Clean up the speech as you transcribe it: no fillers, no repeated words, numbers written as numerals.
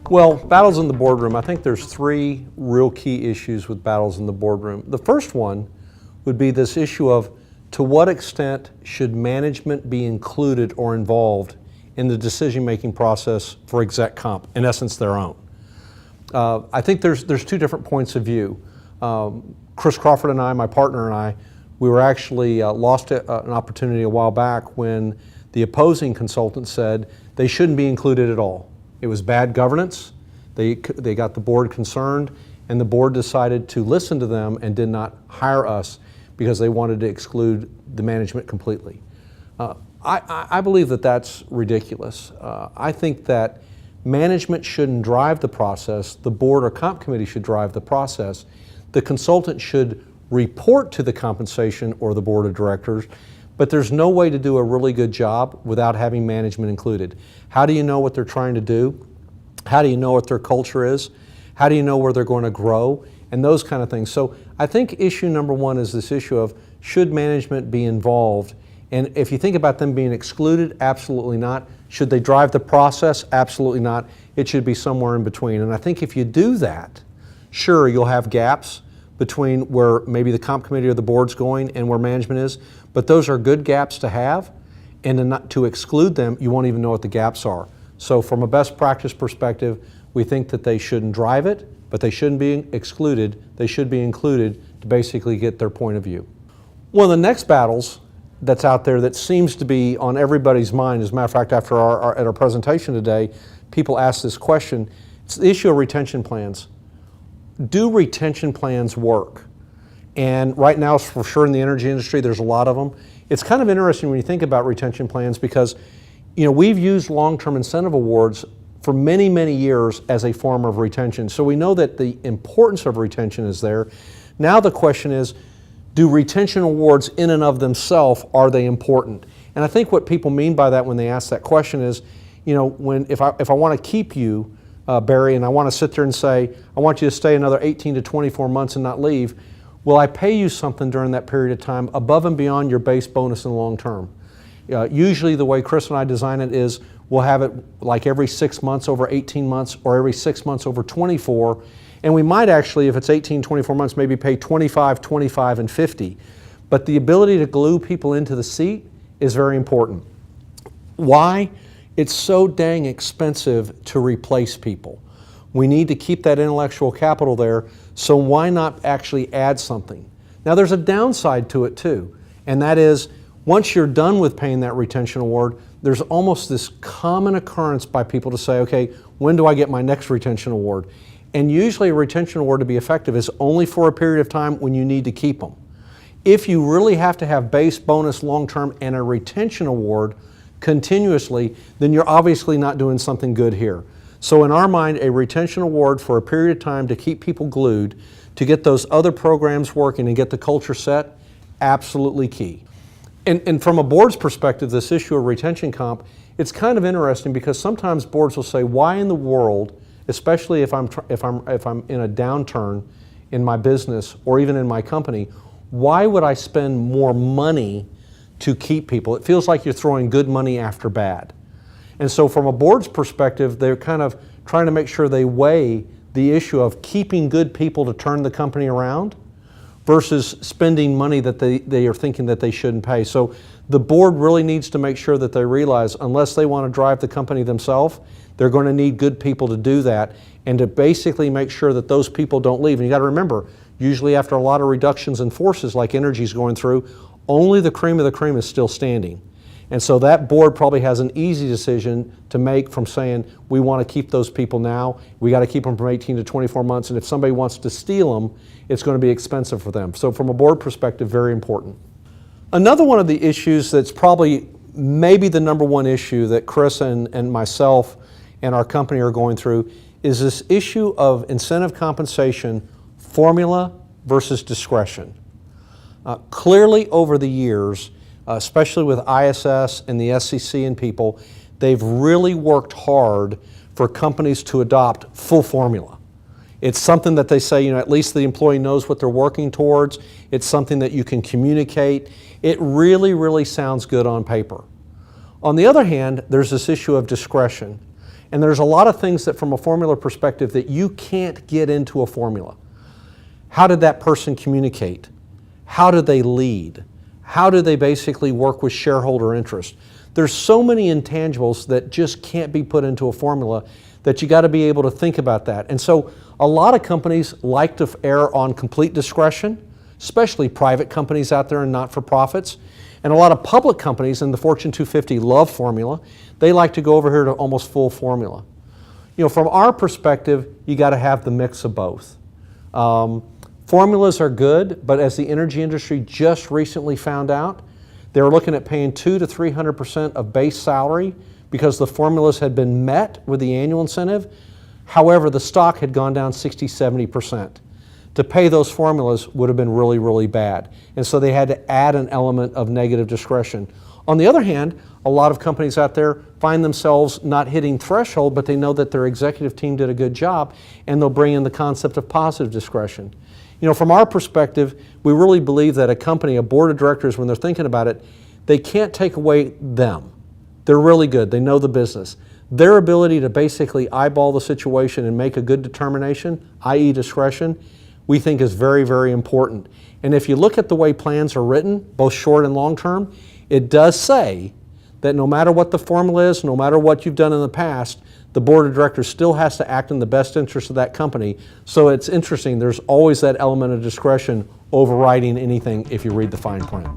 Well, battles in the boardroom, I think there's three real key issues with battles in the boardroom. The first one would be this issue of to what extent should management be included or involved in the decision-making process for exec comp, in essence their own. I think there's two different points of view. Chris Crawford and I, my partner and I, we were actually lost an opportunity a while back when the opposing consultant said they shouldn't be included at all. It was bad governance. They got the board concerned, and the board decided to listen to them and did not hire us because they wanted to exclude the management completely. I believe that that's ridiculous. I think that management shouldn't drive the process. The board or comp committee should drive the process. The consultant should report to the compensation or the board of directors, but there's no way to do a really good job without having management included. How do you know what they're trying to do? How do you know what their culture is? How do you know where they're going to grow? And those kind of things. So I think issue number one is this issue of should management be involved? And if you think about them being excluded, absolutely not. Should they drive the process? Absolutely not. It should be somewhere in between. And I think if you do that, sure, you'll have gaps between where maybe the comp committee or the board's going and where management is, but those are good gaps to have, and to exclude them, you won't even know what the gaps are. So from a best practice perspective, we think that they shouldn't drive it, but they shouldn't be excluded. They should be included to basically get their point of view. One of the next battles that's out there that seems to be on everybody's mind, as a matter of fact, after at our presentation today, people asked this question. It's the issue of retention plans. Do retention plans work? And right now, for sure in the energy industry, there's a lot of them. It's kind of interesting when you think about retention plans because, you know, we've used long-term incentive awards for many, many years as a form of retention. So we know that the importance of retention is there. Now the question is, do retention awards in and of themselves, are they important? And I think what people mean by that when they ask that question is, you know, if I want to keep you, Barry, and I want to sit there and say, I want you to stay another 18 to 24 months and not leave, will I pay you something during that period of time above and beyond your base bonus in the long term? Usually the way Chris and I design it is we'll have it like every 6 months over 18 months or every 6 months over 24. And we might actually, if it's 18, 24 months, maybe pay 25, 25, and 50. But the ability to glue people into the seat is very important. Why? It's so dang expensive to replace people. We need to keep that intellectual capital there, so why not actually add something? Now there's a downside to it too, and that is once you're done with paying that retention award, there's almost this common occurrence by people to say, okay, when do I get my next retention award? And usually a retention award to be effective is only for a period of time when you need to keep them. If you really have to have base, bonus, long-term, and a retention award continuously, then you're obviously not doing something good here. So in our mind, a retention award for a period of time to keep people glued, to get those other programs working and get the culture set, absolutely key. And from a board's perspective, this issue of retention comp, it's kind of interesting because sometimes boards will say, why in the world, especially if I'm in a downturn in my business or even in my company, why would I spend more money to keep people? It feels like you're throwing good money after bad. And so from a board's perspective, they're kind of trying to make sure they weigh the issue of keeping good people to turn the company around versus spending money that they are thinking that they shouldn't pay. So the board really needs to make sure that they realize unless they want to drive the company themselves, they're going to need good people to do that and to basically make sure that those people don't leave. And you got to remember, usually after a lot of reductions in forces like energy's going through, only the cream of the cream is still standing. And so that board probably has an easy decision to make from saying, we want to keep those people now, we got to keep them from 18 to 24 months, and if somebody wants to steal them, it's going to be expensive for them. So from a board perspective, very important. Another one of the issues that's probably maybe the number one issue that Chris and myself and our company are going through is this issue of incentive compensation, formula versus discretion. Clearly over the years, especially with ISS and the SEC and people, they've really worked hard for companies to adopt full formula. It's something that they say, you know, at least the employee knows what they're working towards. It's something that you can communicate. It really, really sounds good on paper. On the other hand, there's this issue of discretion. And there's a lot of things that from a formula perspective that you can't get into a formula. How did that person communicate? How did they lead? How do they basically work with shareholder interest? There's so many intangibles that just can't be put into a formula that you got to be able to think about that. And so a lot of companies like to err on complete discretion, especially private companies out there and not-for-profits. And a lot of public companies in the Fortune 250 love formula. They like to go over here to almost full formula. You know, from our perspective, you got to have the mix of both. Formulas are good, but as the energy industry just recently found out, they were looking at paying 200 to 300% of base salary because the formulas had been met with the annual incentive. However, the stock had gone down 60, 70%. To pay those formulas would have been really, really bad. And so they had to add an element of negative discretion. On the other hand, a lot of companies out there find themselves not hitting threshold, but they know that their executive team did a good job, and they'll bring in the concept of positive discretion. You know, from our perspective, we really believe that a company, a board of directors, when they're thinking about it, they can't take away them. They're really good. They know the business. Their ability to basically eyeball the situation and make a good determination, i.e. discretion, we think is very, very important. And if you look at the way plans are written, both short and long term, it does say that no matter what the formula is, no matter what you've done in the past, the board of directors still has to act in the best interest of that company. So it's interesting, there's always that element of discretion overriding anything if you read the fine print.